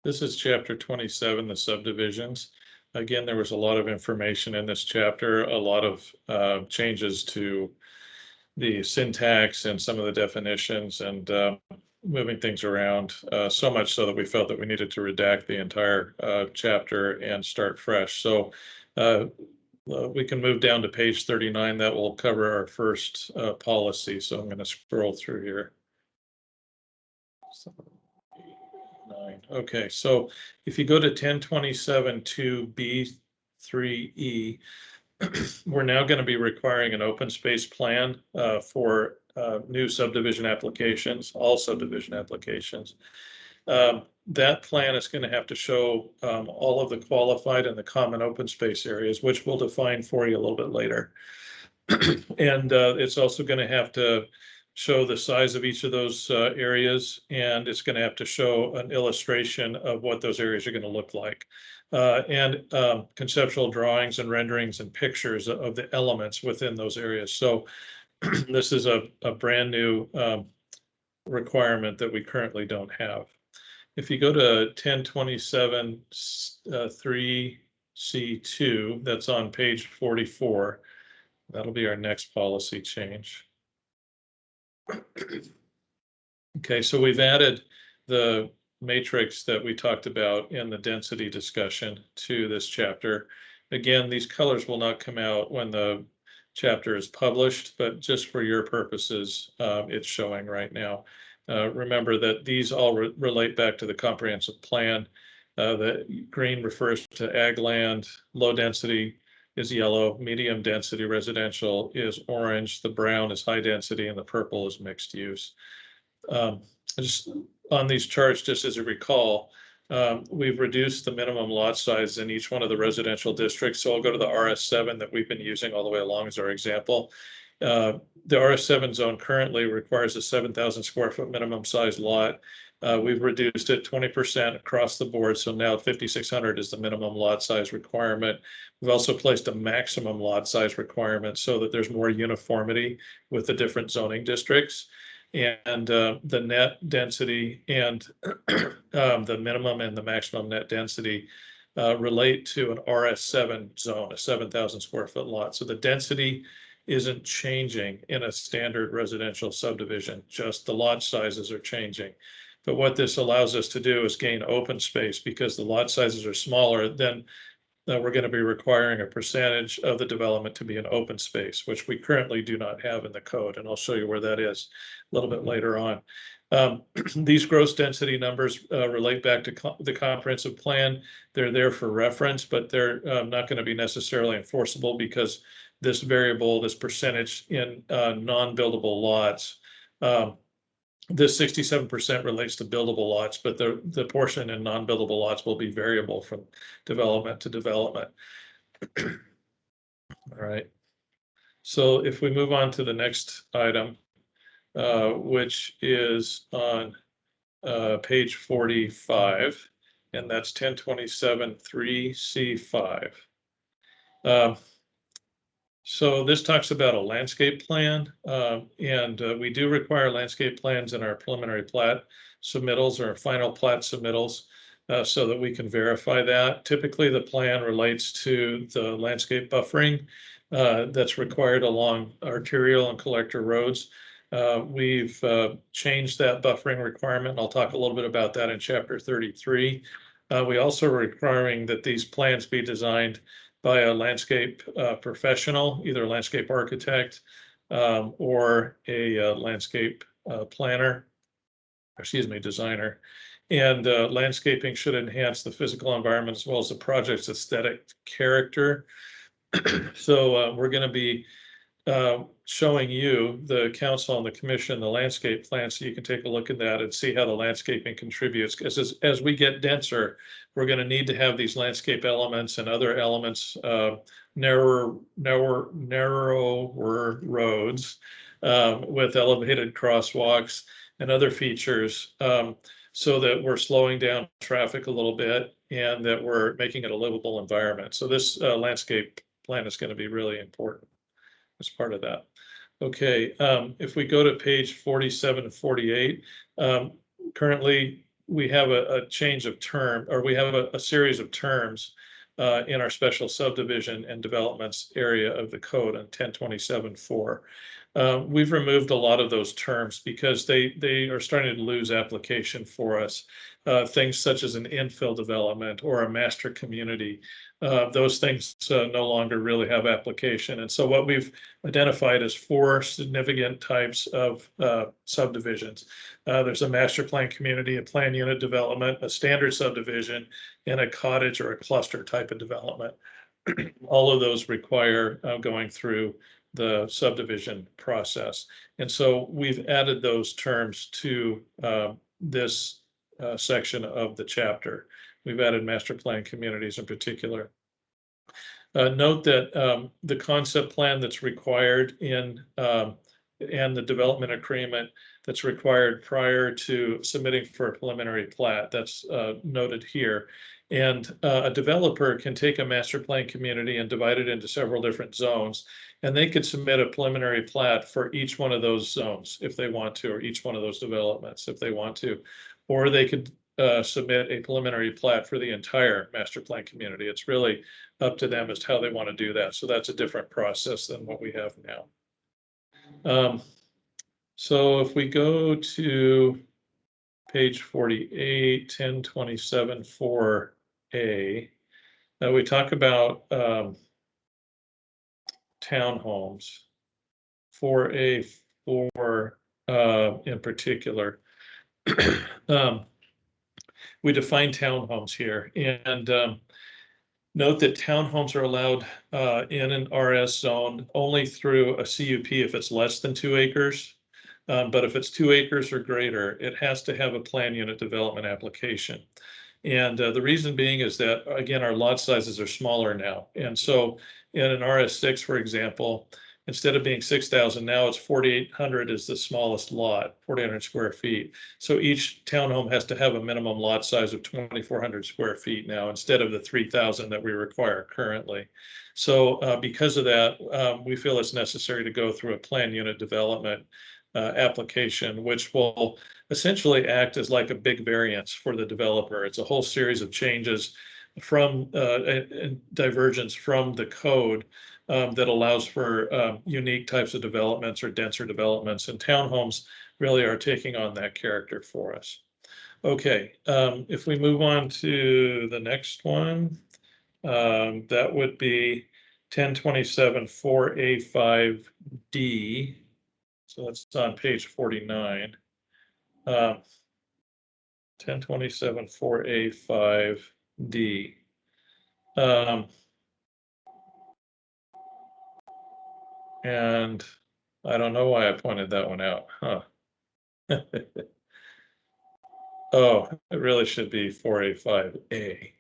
This is chapter 27, the subdivisions. Again, there was a lot of information in this chapter, a lot of changes to the syntax and some of the definitions and moving things around, so much so that we felt that we needed to redact the entire chapter and start fresh. So we can move down to page 39. That will cover our first policy. So I'm going to scroll through here. 9. Okay, so if you go to 1027 2B3E, we're now going to be requiring an open space plan for new subdivision applications, all subdivision applications. That plan is going to have to show all of the qualified and the common open space areas, which we'll define for you a little bit later. And it's also going to have to show the size of each of those areas, and it's going to have to show an illustration of what those areas are going to look like, and conceptual drawings and renderings and pictures of the elements within those areas. So this is a brand new requirement that we currently don't have. If you go to 1027 3C2, that's on page 44, that'll be our next policy change. Okay, so we've added the matrix that we talked about in the density discussion to this chapter. Again, these colors will not come out when the chapter is published, but just for your purposes, it's showing right now. Remember that these all relate back to the comprehensive plan. The green refers to ag land, low density is yellow, medium density residential is orange, the brown is high density, and the purple is mixed use. Just on these charts, just as you recall, we've reduced the minimum lot size in each one of the residential districts. So I'll go to the RS7 that we've been using all the way along as our example. The RS7 zone currently requires a 7,000 square foot minimum size lot. We've reduced it 20% across the board. So now 5,600 is the minimum lot size requirement. We've also placed a maximum lot size requirement so that there's more uniformity with the different zoning districts. And the net density and the minimum and the maximum net density relate to an RS7 zone, a 7,000 square foot lot. So the density isn't changing in a standard residential subdivision, just the lot sizes are changing. But what this allows us to do is gain open space because the lot sizes are smaller. Then we're going to be requiring a percentage of the development to be an open space, which we currently do not have in the code. And I'll show you where that is a little bit later on. These gross density numbers relate back to the comprehensive plan. They're there for reference, but they're not going to be necessarily enforceable because this variable, this percentage in non-buildable lots, this 67% relates to buildable lots, but the portion in non-buildable lots will be variable from development to development. All right. So if we move on to the next item, which is on page 45, and that's 1027 3C5. So this talks about a landscape plan, and we do require landscape plans in our preliminary plat submittals or final plat submittals so that we can verify that. Typically, the plan relates to the landscape buffering that's required along arterial and collector roads. We've changed that buffering requirement. I'll talk a little bit about that in chapter 33. We also are requiring that these plans be designed by a landscape professional, either a landscape architect or a landscape planner, excuse me, designer. And landscaping should enhance the physical environment as well as the project's aesthetic character. So we're going to be showing you, the council and the commission, the landscape plan, so you can take a look at that and see how the landscaping contributes. Because as we get denser, we're going to need to have these landscape elements and other elements, narrower roads with elevated crosswalks and other features, so that we're slowing down traffic a little bit and that we're making it a livable environment. So this landscape plan is going to be really important as part of that. Okay, if we go to page 47 and 48, currently we have a change of term, or we have a series of terms in our special subdivision and developments area of the code on 1027.4. We've removed a lot of those terms because they are starting to lose application for us. Things such as an infill development or a master community, those things no longer really have application. And so what we've identified as 4 significant types of subdivisions. There's a master plan community, a plan unit development, a standard subdivision, and a cottage or a cluster type of development. All of those require going through the subdivision process. And so we've added those terms to this section of the chapter. We've added master plan communities in particular. Note that the concept plan that's required in and the development agreement that's required prior to submitting for a preliminary plat, that's noted here. And a developer can take a master plan community and divide it into several different zones, and they could submit a preliminary plat for each one of those zones if they want to, or each one of those developments if they want to, or they could submit a preliminary plat for the entire master plan community. It's really up to them as to how they want to do that. So that's a different process than what we have now. So if we go to page 48, 1027 4A, we talk about townhomes, 4A 4 in particular. We define townhomes here, and note that townhomes are allowed in an RS zone only through a CUP if it's less than 2 acres. But if it's 2 acres or greater, it has to have a plan unit development application. And the reason being is that, again, our lot sizes are smaller now. And so in an RS6, for example, instead of being 6,000, now it's 4,800 is the smallest lot, 4,800 square feet. So each townhome has to have a minimum lot size of 2,400 square feet now, instead of the 3,000 that we require currently. So because of that, we feel it's necessary to go through a plan unit development application, which will essentially act as like a big variance for the developer. It's a whole series of changes from and divergence from the code that allows for unique types of developments or denser developments, and townhomes really are taking on that character for us. Okay, if we move on to the next one, that would be 1027 4A5D. So that's on page 49. 1027 4A5D. And I don't know why I pointed that one out, huh? Oh, it really should be 4A5A.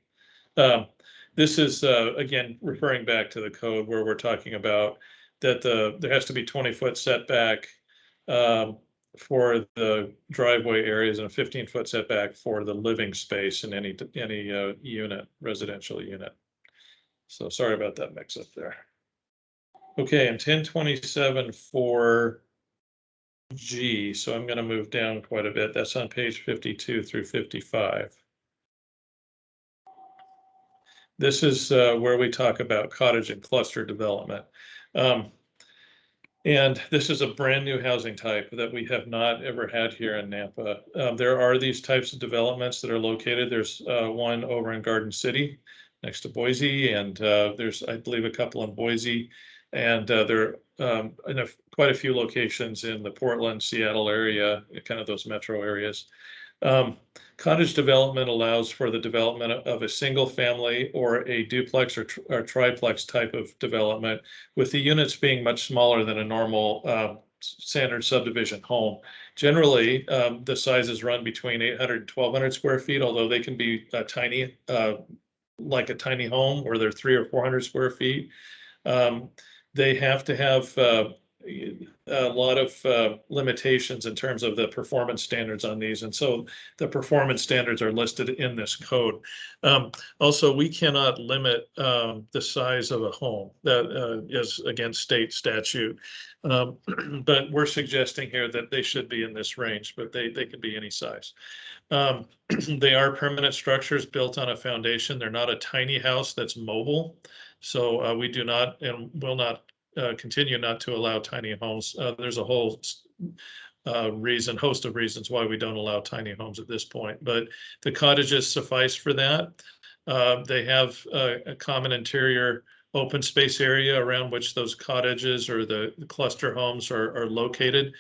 This is, again, referring back to the code where we're talking about that there has to be 20-foot setback for the driveway areas and a 15-foot setback for the living space in any unit, residential unit. So sorry about that mix up there. Okay, and 1027 4G, so I'm going to move down quite a bit. That's on page 52 through 55. This is where we talk about cottage and cluster development. And this is a brand new housing type that we have not ever had here in Nampa. There are these types of developments that are located. There's one over in Garden City next to Boise, and there's, I believe, a couple in Boise. And there are in quite a few locations in the Portland, Seattle area, kind of those metro areas. Cottage development allows for the development of a single family or a duplex or triplex type of development, with the units being much smaller than a normal standard subdivision home. Generally, the sizes run between 800 and 1,200 square feet, although they can be tiny, like a tiny home where they're 300 or 400 square feet. They have to have a lot of limitations in terms of the performance standards on these. And so the performance standards are listed in this code. Also, we cannot limit the size of a home. That is against state statute. But we're suggesting here that they should be in this range, but they can be any size. They are permanent structures built on a foundation. They're not a tiny house that's mobile. So we do not and will not continue not to allow tiny homes. There's a whole host of reasons why we don't allow tiny homes at this point, but the cottages suffice for that. They have a common interior open space area around which those cottages or the cluster homes are located.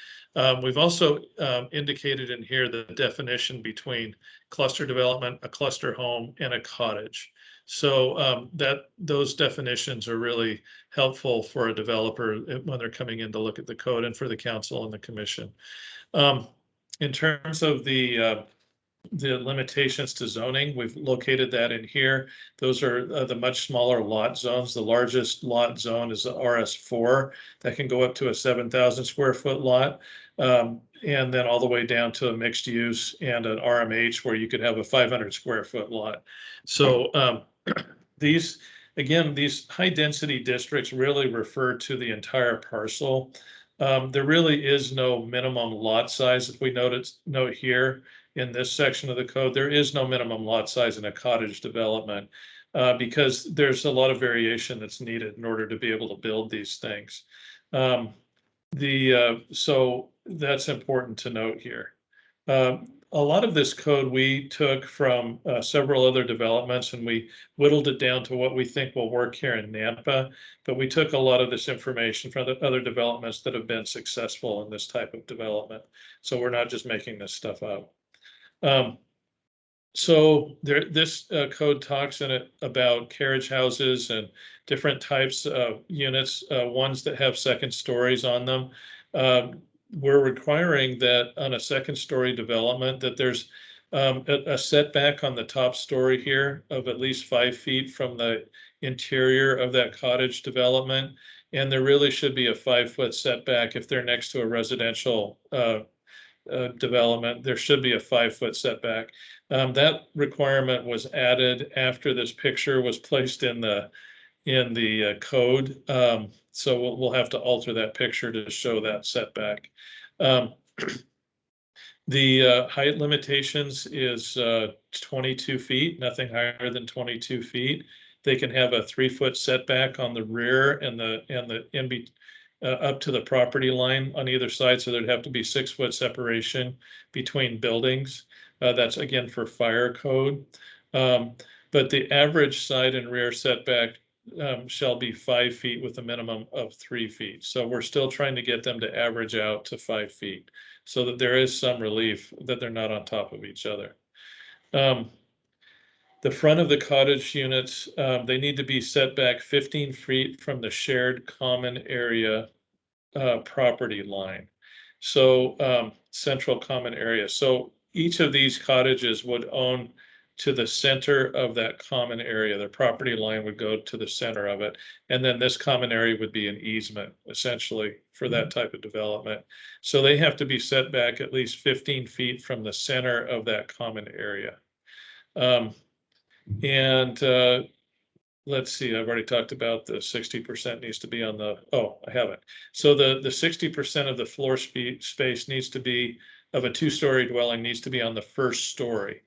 We've also indicated in here the definition between cluster development, a cluster home, and a cottage. So those definitions are really helpful for a developer when they're coming in to look at the code, and for the council and the commission. In terms of the limitations to zoning, we've located that in here. Those are the much smaller lot zones. The largest lot zone is the RS4 that can go up to a 7,000 square foot lot. And then all the way down to a mixed use and an RMH where you could have a 500 square foot lot. So these high density districts really refer to the entire parcel. There really is no minimum lot size. If we note here in this section of the code, there is no minimum lot size in a cottage development because there's a lot of variation that's needed in order to be able to build these things. So that's important to note here. A lot of this code we took from several other developments, and we whittled it down to what we think will work here in Nampa. But we took a lot of this information from the other developments that have been successful in this type of development. So we're not just making this stuff up. So this code talks in it about carriage houses and different types of units, ones that have second stories on them. We're requiring that on a second story development that there's a setback on the top story here of at least 5 feet from the interior of that cottage development. And there really should be a 5-foot setback if they're next to a residential development. There should be a 5-foot setback. That requirement was added after this picture was placed in the code. So we'll have to alter that picture to show that setback. The height limitations is 22 feet, nothing higher than 22 feet. They can have a 3-foot setback on the rear and up to the property line on either side. So there'd have to be 6-foot separation between buildings. That's again for fire code. But the average side and rear setback shall be 5 feet with a minimum of 3 feet. So we're still trying to get them to average out to 5 feet so that there is some relief that they're not on top of each other. The front of the cottage units, they need to be set back 15 feet from the shared common area property line. So central common area. So each of these cottages would own to the center of that common area. The property line would go to the center of it. And then this common area would be an easement, essentially, for that type of development. So they have to be set back at least 15 feet from the center of that common area. Let's see, I've already talked about the 60% needs to be on the, I haven't. So the 60% of the floor space needs to be, of a 2-story dwelling, needs to be on the first story.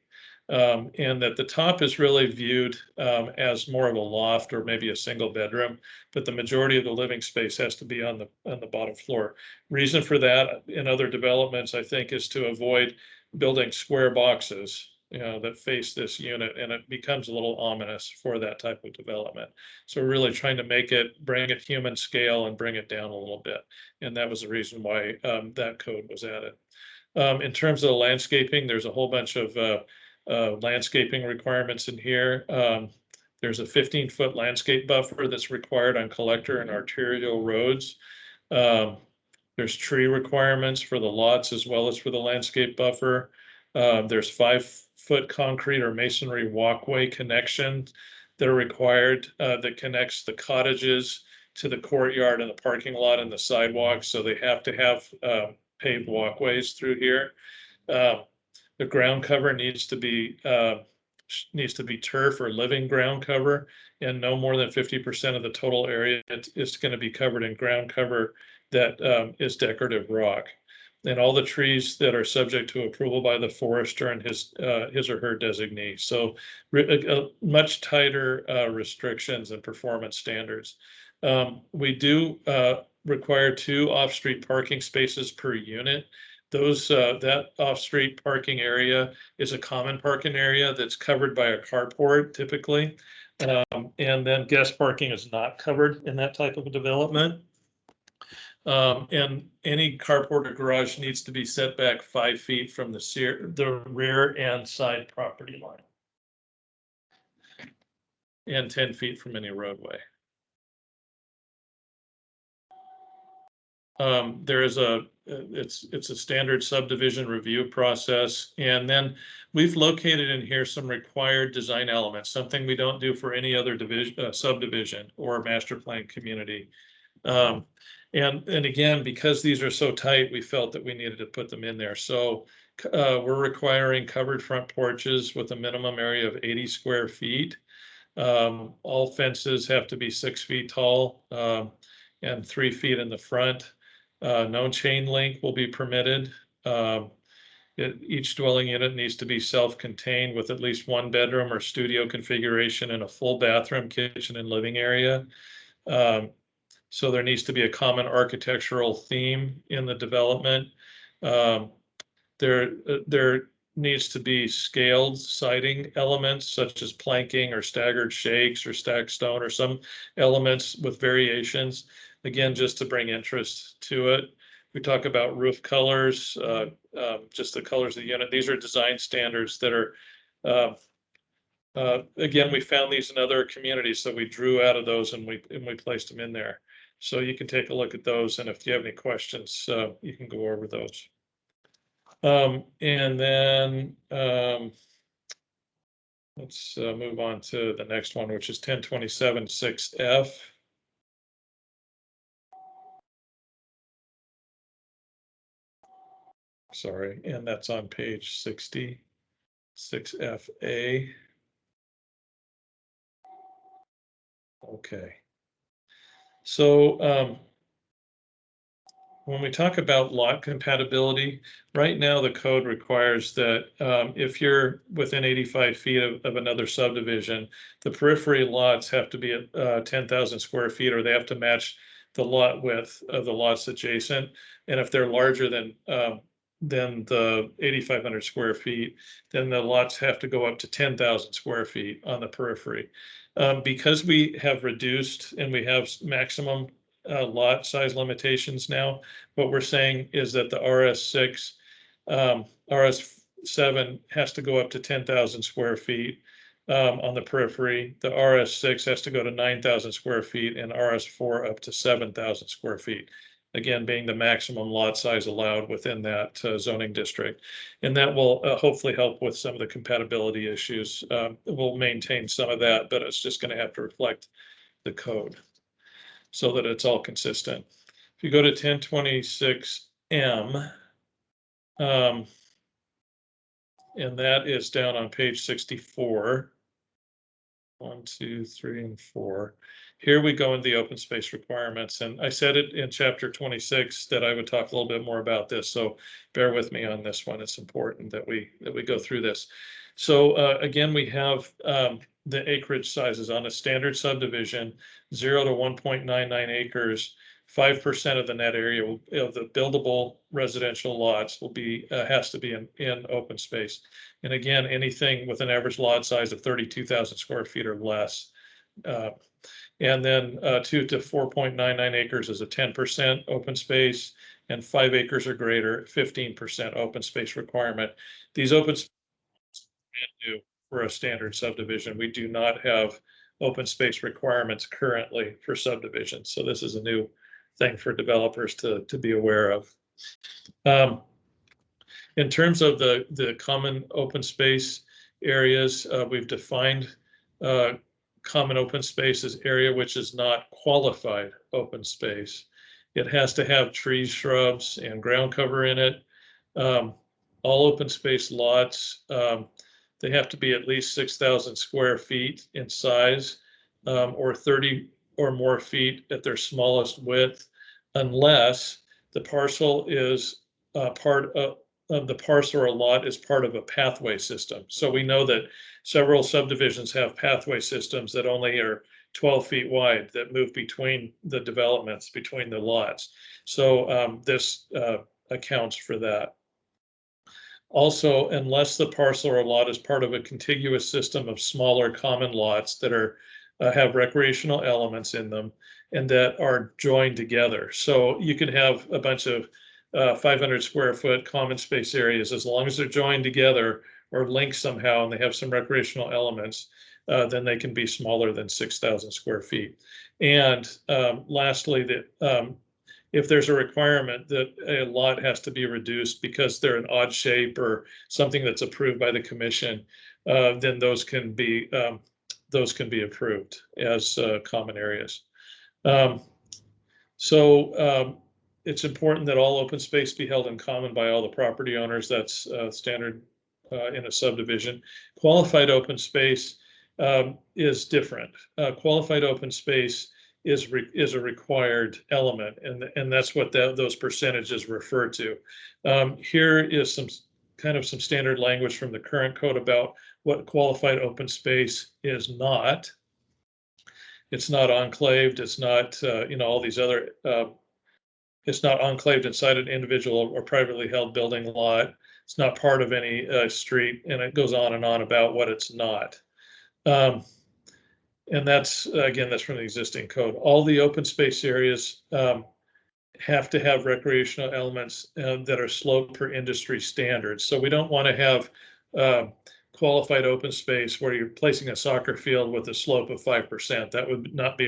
And that the top is really viewed as more of a loft or maybe a single bedroom, but the majority of the living space has to be on the bottom floor. Reason for that in other developments, I think, is to avoid building square boxes, that face this unit, and it becomes a little ominous for that type of development. So we're really trying to bring it human scale and bring it down a little bit. And that was the reason why that code was added. In terms of the landscaping, there's a whole bunch of landscaping requirements in here. There's a 15-foot landscape buffer that's required on collector and arterial roads. There's tree requirements for the lots as well as for the landscape buffer. There's 5-foot concrete or masonry walkway connections that are required that connects the cottages to the courtyard and the parking lot and the sidewalk, so they have to have paved walkways through here. The ground cover needs to be turf or living ground cover, and no more than 50% of the total area is going to be covered in ground cover that is decorative rock. And all the trees that are subject to approval by the forester and his or her designee. So much tighter restrictions and performance standards. We do require 2 off-street parking spaces per unit. Those that off-street parking area is a common parking area that's covered by a carport typically. And then guest parking is not covered in that type of a development. And any carport or garage needs to be set back 5 feet from the rear and side property line. And 10 feet from any roadway. There is it's a standard subdivision review process. And then we've located in here some required design elements, something we don't do for any other subdivision or master plan community. And again, because these are so tight, we felt that we needed to put them in there. So we're requiring covered front porches with a minimum area of 80 square feet. All fences have to be 6 feet tall and 3 feet in the front. No chain link will be permitted. Each dwelling unit needs to be self-contained with at least 1 bedroom or studio configuration and a full bathroom, kitchen, and living area. So there needs to be a common architectural theme in the development. There needs to be scaled siding elements such as planking or staggered shakes or stacked stone or some elements with variations, again, just to bring interest to it. We talk about roof colors, just the colors of the unit. These are design standards that are, again, we found these in other communities, so we drew out of those and we placed them in there. So you can take a look at those, and if you have any questions, you can go over those. And then let's move on to the next one, which is 1027-6F. Sorry, and that's on page 60, 6FA. Okay. So when we talk about lot compatibility, right now the code requires that if you're within 85 feet of another subdivision, the periphery lots have to be at 10,000 square feet, or they have to match the lot width of the lots adjacent. And if they're larger than the 8,500 square feet, then the lots have to go up to 10,000 square feet on the periphery. Because we have reduced and we have maximum lot size limitations now, what we're saying is that the RS6, RS7 has to go up to 10,000 square feet on the periphery. The RS6 has to go to 9,000 square feet, and RS4 up to 7,000 square feet. Again, being the maximum lot size allowed within that zoning district. And that will hopefully help with some of the compatibility issues. We'll maintain some of that, but it's just going to have to reflect the code so that it's all consistent. If you go to 1026M, and that is down on page 64. 1, 2, 3, and 4. Here we go into the open space requirements, and I said it in chapter 26 that I would talk a little bit more about this, so bear with me on this one. It's important that we go through this. So again, we have the acreage sizes on a standard subdivision, 0 to 1.99 acres. 5% of the net area of the buildable residential lots will be has to be in open space. And again, anything with an average lot size of 32,000 square feet or less. And then 2 to 4.99 acres is a 10% open space, and 5 acres or greater, 15% open space requirement. These open space do for a standard subdivision. We do not have open space requirements currently for subdivisions. So this is a new thing for developers to be aware of. In terms of the common open space areas, we've defined common open space is area which is not qualified open space. It has to have trees, shrubs, and ground cover in it. All open space lots, they have to be at least 6,000 square feet in size, or 30 or more feet at their smallest width, unless the parcel is part of the parcel or lot is part of a pathway system. So we know that several subdivisions have pathway systems that only are 12 feet wide that move between the developments, between the lots. So this accounts for that. Also, unless the parcel or lot is part of a contiguous system of smaller common lots that are have recreational elements in them and that are joined together. So you can have a bunch of 500 square foot common space areas, as long as they're joined together or linked somehow and they have some recreational elements, then they can be smaller than 6,000 square feet. And lastly, that if there's a requirement that a lot has to be reduced because they're an odd shape or something that's approved by the commission, then those can be approved as common areas. It's important that all open space be held in common by all the property owners. That's standard in a subdivision. Qualified open space is different. Qualified open space is a required element, and that's what those percentages refer to. Here is some standard language from the current code about what qualified open space is not. It's not enclaved. It's not all these other. It's not enclaved inside an individual or privately held building lot. It's not part of any street, and it goes on and on about what it's not. And that's, again, that's from the existing code. All the open space areas have to have recreational elements that are sloped per industry standards. So we don't want to have qualified open space where you're placing a soccer field with a slope of 5%. That would not be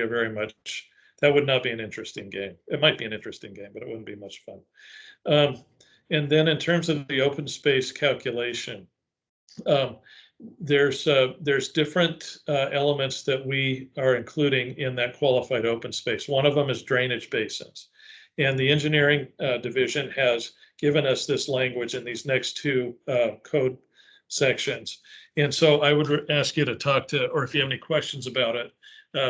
that would not be an interesting game. It might be an interesting game, but it wouldn't be much fun. And then in terms of the open space calculation, there's different elements that we are including in that qualified open space. One of them is drainage basins. And the engineering division has given us this language in these next two code sections. And so I would ask you to talk to, or if you have any questions about it,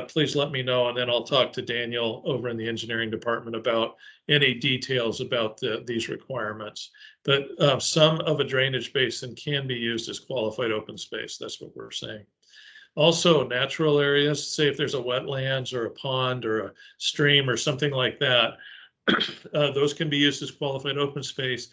please let me know, and then I'll talk to Daniel over in the engineering department about any details about these requirements. But some of a drainage basin can be used as qualified open space. That's what we're saying. Also, natural areas, say if there's a wetlands or a pond or a stream or something like that, those can be used as qualified open space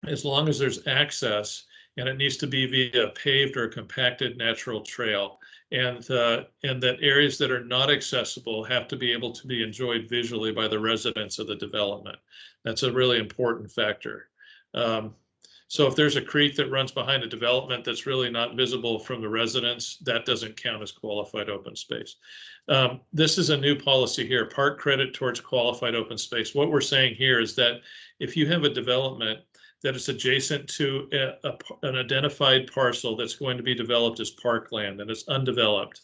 as long as there's access, and it needs to be via paved or compacted natural trail. And that areas that are not accessible have to be able to be enjoyed visually by the residents of the development. That's a really important factor. So if there's a creek that runs behind a development that's really not visible from the residents, that doesn't count as qualified open space. This is a new policy here, park credit towards qualified open space. What we're saying here is that if you have a development that is adjacent to an identified parcel that's going to be developed as parkland and it's undeveloped.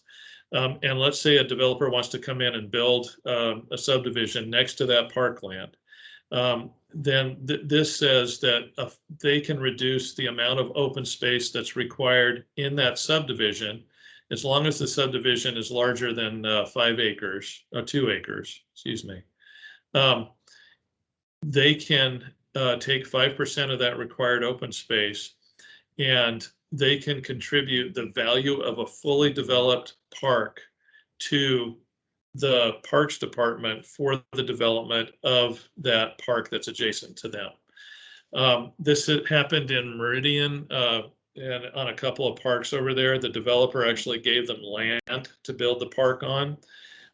And let's say a developer wants to come in and build a subdivision next to that parkland. Then this says that they can reduce the amount of open space that's required in that subdivision, as long as the subdivision is larger than 5 acres, or 2 acres, excuse me. They can take 5% of that required open space, and they can contribute the value of a fully developed park to the Parks Department for the development of that park that's adjacent to them. This happened in Meridian and on a couple of parks over there. The developer actually gave them land to build the park on.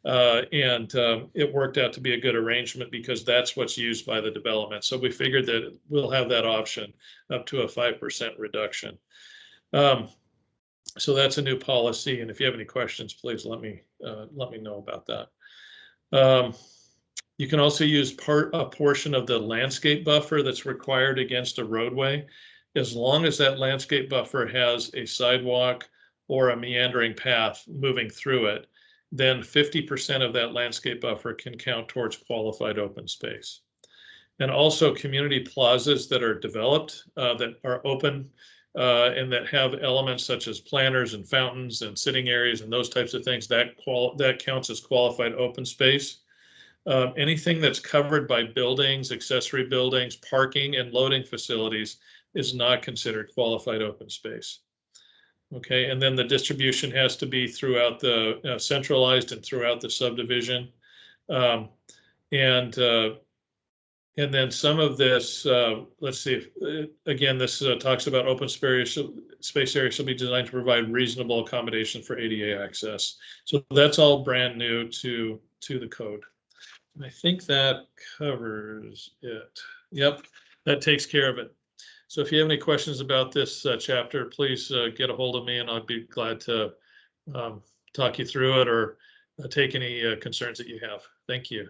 It worked out to be a good arrangement because that's what's used by the development. So we figured that we'll have that option up to a 5% reduction. So that's a new policy, and if you have any questions, please let me know about that. You can also use a portion of the landscape buffer that's required against a roadway, as long as that landscape buffer has a sidewalk or a meandering path moving through it, then 50% of that landscape buffer can count towards qualified open space. And also community plazas that are developed, that are open, and that have elements such as planters and fountains and sitting areas and those types of things, that counts as qualified open space. Anything that's covered by buildings, accessory buildings, parking, and loading facilities is not considered qualified open space. Okay, and then the distribution has to be throughout the centralized and throughout the subdivision. Um, and then some of this, let's see, again, this talks about open space area shall be designed to provide reasonable accommodation for ADA access. So that's all brand new to the code. And I think that covers it. Yep, that takes care of it. So if you have any questions about this chapter, please get a hold of me and I'd be glad to talk you through it or take any concerns that you have. Thank you.